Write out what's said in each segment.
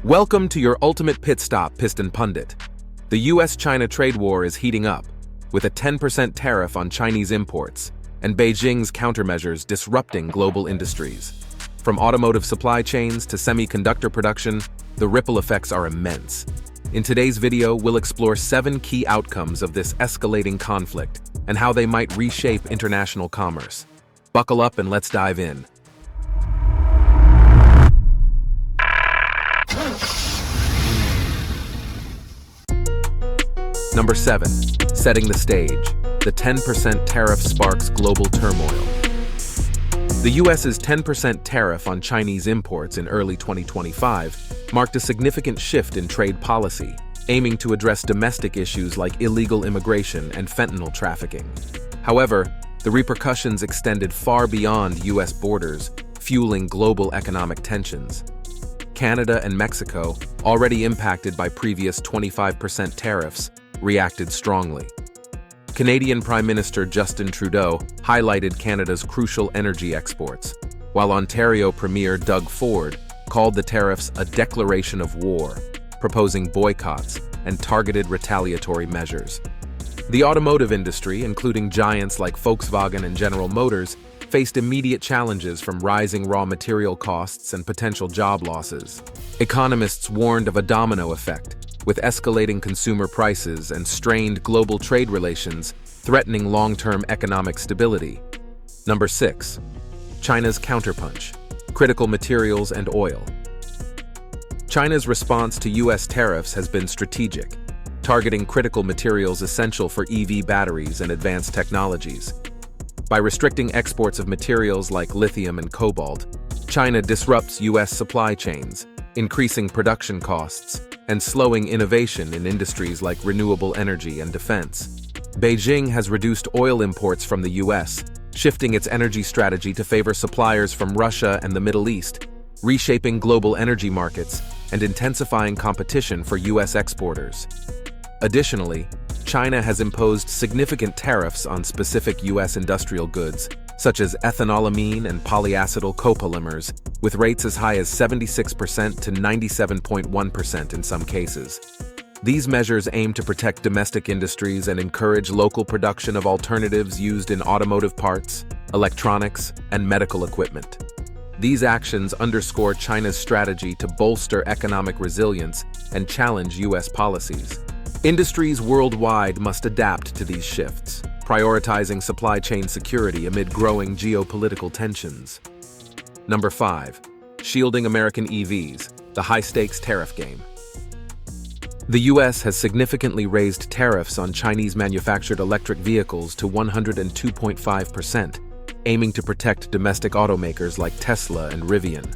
Welcome to your ultimate pit stop, Piston Pundit. The US-China trade war is heating up, with a 10% tariff on Chinese imports, and Beijing's countermeasures disrupting global industries. From automotive supply chains to semiconductor production, the ripple effects are immense. In today's video, we'll explore 7 key outcomes of this escalating conflict and how they might reshape international commerce. Buckle up and let's dive in. Number 7. Setting the stage. The 10% tariff sparks global turmoil. The US's 10% tariff on Chinese imports in early 2025 marked a significant shift in trade policy, aiming to address domestic issues like illegal immigration and fentanyl trafficking. However, the repercussions extended far beyond US borders, fueling global economic tensions. Canada and Mexico, already impacted by previous 25% tariffs, reacted strongly. Canadian Prime Minister Justin Trudeau highlighted Canada's crucial energy exports, while Ontario Premier Doug Ford called the tariffs a declaration of war, proposing boycotts and targeted retaliatory measures. The automotive industry, including giants like Volkswagen and General Motors, faced immediate challenges from rising raw material costs and potential job losses. Economists warned of a domino effect, with escalating consumer prices and strained global trade relations threatening long-term economic stability. Number 6. China's counterpunch. Critical materials and oil. China's response to US tariffs has been strategic, targeting critical materials essential for EV batteries and advanced technologies. By restricting exports of materials like lithium and cobalt, China disrupts US supply chains, increasing production costs and slowing innovation in industries like renewable energy and defense. Beijing has reduced oil imports from the US, shifting its energy strategy to favor suppliers from Russia and the Middle East, reshaping global energy markets and intensifying competition for US exporters. Additionally, China has imposed significant tariffs on specific US industrial goods, such as ethanolamine and polyacetyl copolymers, with rates as high as 76% to 97.1% in some cases. These measures aim to protect domestic industries and encourage local production of alternatives used in automotive parts, electronics, and medical equipment. These actions underscore China's strategy to bolster economic resilience and challenge US policies. Industries worldwide must adapt to these shifts, prioritizing supply chain security amid growing geopolitical tensions. Number 5. Shielding American EVs, the high-stakes tariff game. The US has significantly raised tariffs on Chinese-manufactured electric vehicles to 102.5%, aiming to protect domestic automakers like Tesla and Rivian.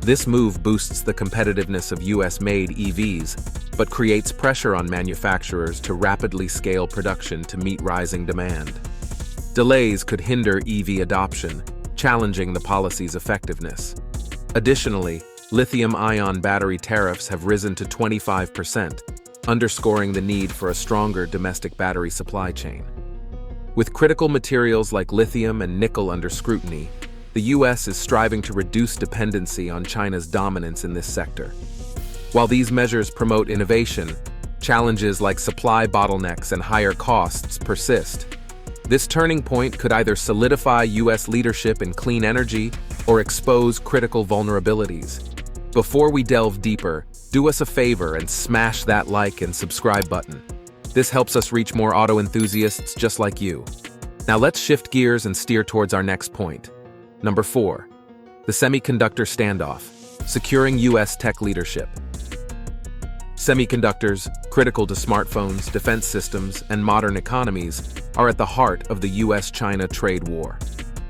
This move boosts the competitiveness of US-made EVs, but creates pressure on manufacturers to rapidly scale production to meet rising demand. Delays could hinder EV adoption, challenging the policy's effectiveness. Additionally, lithium-ion battery tariffs have risen to 25%, underscoring the need for a stronger domestic battery supply chain. With critical materials like lithium and nickel under scrutiny, the US is striving to reduce dependency on China's dominance in this sector. While these measures promote innovation, challenges like supply bottlenecks and higher costs persist. This turning point could either solidify US leadership in clean energy or expose critical vulnerabilities. Before we delve deeper, do us a favor and smash that like and subscribe button. This helps us reach more auto enthusiasts just like you. Now let's shift gears and steer towards our next point. Number 4. The Semiconductor Standoff. Securing US tech leadership. Semiconductors, critical to smartphones, defense systems, and modern economies, are at the heart of the US-China trade war.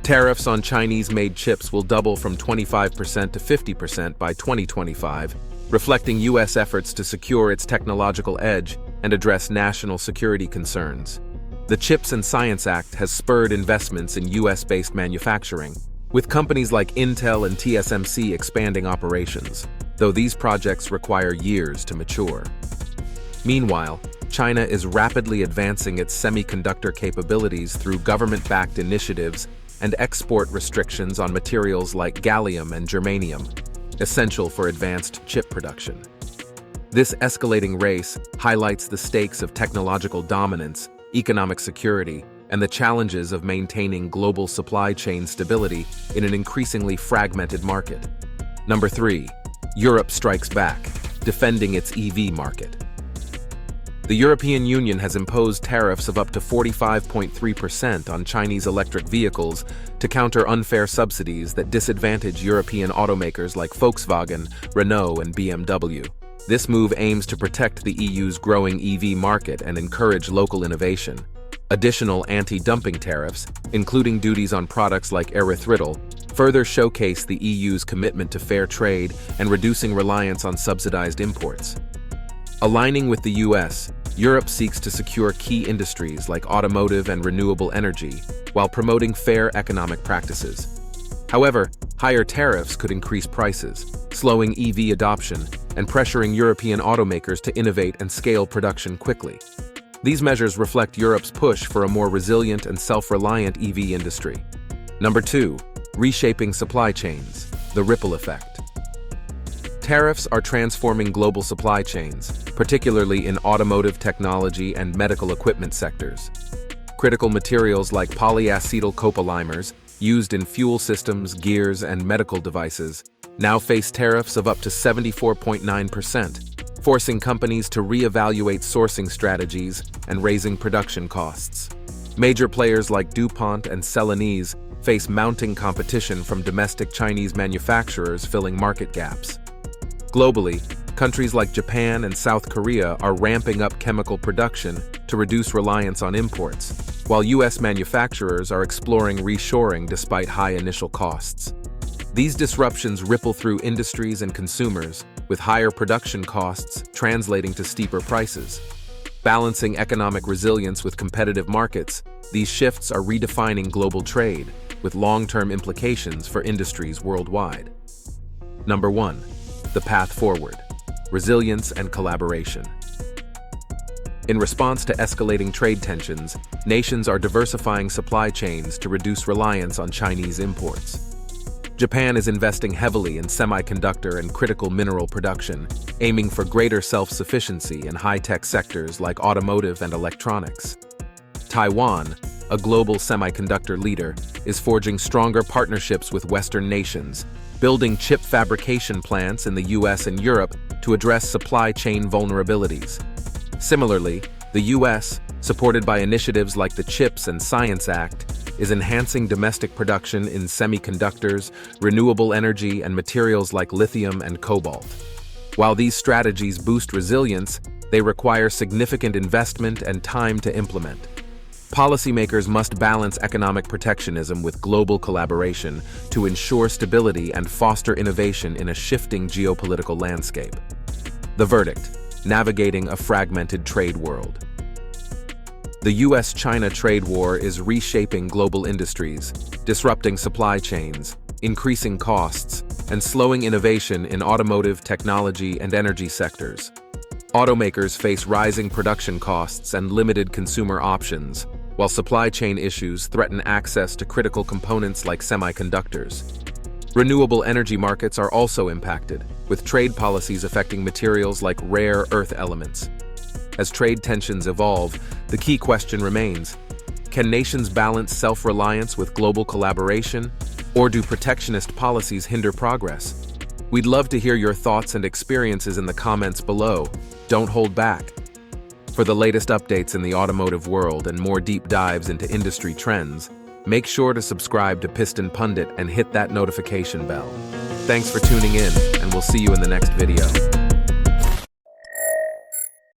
Tariffs on Chinese-made chips will double from 25% to 50% by 2025, reflecting US efforts to secure its technological edge and address national security concerns. The CHIPS and Science Act has spurred investments in US-based manufacturing, with companies like Intel and TSMC expanding operations, though these projects require years to mature. Meanwhile, China is rapidly advancing its semiconductor capabilities through government-backed initiatives and export restrictions on materials like gallium and germanium, essential for advanced chip production. This escalating race highlights the stakes of technological dominance, economic security, and the challenges of maintaining global supply chain stability in an increasingly fragmented market. Number 3. Europe strikes back, defending its EV market. The European Union has imposed tariffs of up to 45.3% on Chinese electric vehicles to counter unfair subsidies that disadvantage European automakers like Volkswagen, Renault, and BMW. This move aims to protect the EU's growing EV market and encourage local innovation. Additional anti-dumping tariffs, including duties on products like erythritol, further showcase the EU's commitment to fair trade and reducing reliance on subsidized imports. Aligning with the US, Europe seeks to secure key industries like automotive and renewable energy while promoting fair economic practices. However, higher tariffs could increase prices, slowing EV adoption and pressuring European automakers to innovate and scale production quickly. These measures reflect Europe's push for a more resilient and self-reliant EV industry. Number 2. Reshaping supply chains, the ripple effect. Tariffs are transforming global supply chains, particularly in automotive technology and medical equipment sectors. Critical materials like polyacetyl copolymers, used in fuel systems, gears, and medical devices, now face tariffs of up to 74.9%, forcing companies to reevaluate sourcing strategies and raising production costs. Major players like DuPont and Celanese face mounting competition from domestic Chinese manufacturers filling market gaps. Globally, countries like Japan and South Korea are ramping up chemical production to reduce reliance on imports, while US manufacturers are exploring reshoring despite high initial costs. These disruptions ripple through industries and consumers, with higher production costs translating to steeper prices. Balancing economic resilience with competitive markets, these shifts are redefining global trade, with long-term implications for industries worldwide. Number 1. The path forward: resilience and collaboration. In response to escalating trade tensions, nations are diversifying supply chains to reduce reliance on Chinese imports. Japan is investing heavily in semiconductor and critical mineral production, aiming for greater self-sufficiency in high-tech sectors like automotive and electronics. Taiwan, a global semiconductor leader, is forging stronger partnerships with Western nations, building chip fabrication plants in the US and Europe to address supply chain vulnerabilities. Similarly, the US, supported by initiatives like the CHIPS and Science Act, is enhancing domestic production in semiconductors, renewable energy, and materials like lithium and cobalt. While these strategies boost resilience, they require significant investment and time to implement. Policymakers must balance economic protectionism with global collaboration to ensure stability and foster innovation in a shifting geopolitical landscape. The verdict: navigating a fragmented trade world. The US-China trade war is reshaping global industries, disrupting supply chains, increasing costs, and slowing innovation in automotive, technology, and energy sectors. Automakers face rising production costs and limited consumer options, while supply chain issues threaten access to critical components like semiconductors. Renewable energy markets are also impacted, with trade policies affecting materials like rare earth elements. As trade tensions evolve, the key question remains: can nations balance self-reliance with global collaboration, or do protectionist policies hinder progress? We'd love to hear your thoughts and experiences in the comments below. Don't hold back. For the latest updates in the automotive world and more deep dives into industry trends, make sure to subscribe to Piston Pundit and hit that notification bell. Thanks for tuning in, and we'll see you in the next video.